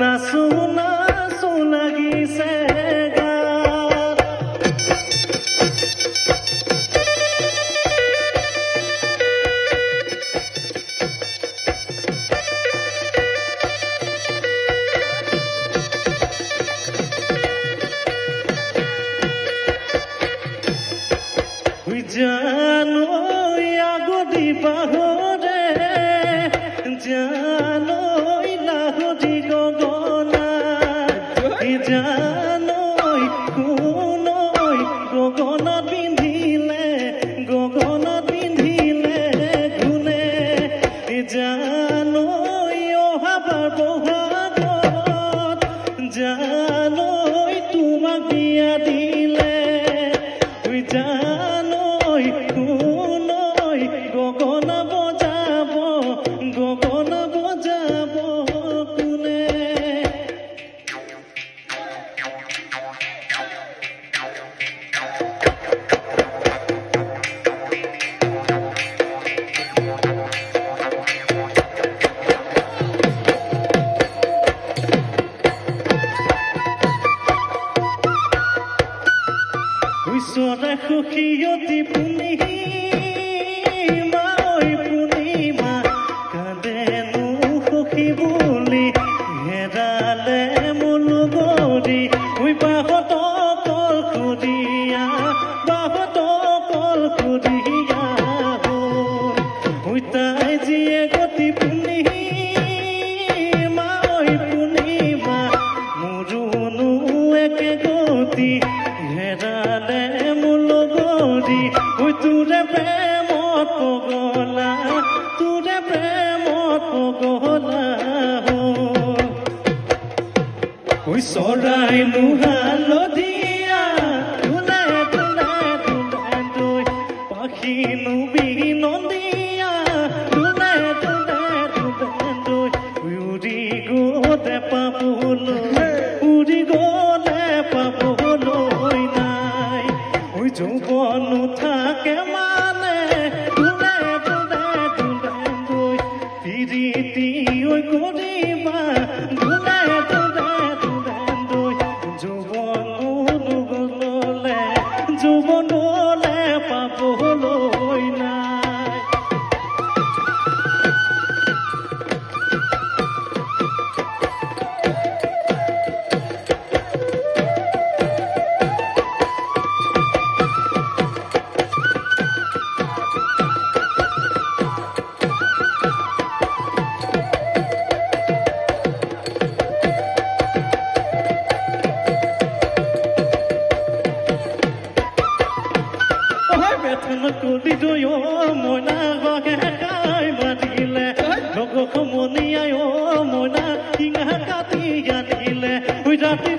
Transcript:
নাচো নাচো লাগিছে জানো আগদি পাহৰে জানো লাহদি গগনা জানো কোনই গগনা পিন্ধিলে গুণে জানো অহাবাৰ বহাগত জানো তোমাক বিয়া দিলে জানো কোনই গগনা বজাব কোনে চৰাই সখীয়তি পূৰ্ণিমা ঐ পূৰ্ণিমা কান্দেনো সখী বুলি হেৰালে মলুগৰি ঐ বাহঁত কল খুদিয়া ঐ তাই যিয়ে গতি পূৰ্ণিমা ঐ পূৰ্ণিমা মোৰোনো একে গতি হেৰালে মলুগৰি ঐ তোৰে প্ৰেমত পগলা ঐ চৰাই হালধীয়া ধুলে পাখিনো বিনন্দীয়া ধুলে উৰি গ'লে পাবলৈ নাই ঐ যৌৱন থাকে মানে ধুলে প্ৰীতি ঐ কৰিবা ধুলে যৌৱনলে পাবলৈ নাই কলিদৈ মইনা গহে কাই মাতিলে লগ সমনীয়াই মইনা টিঙা কাটি আনিলে ৰাতি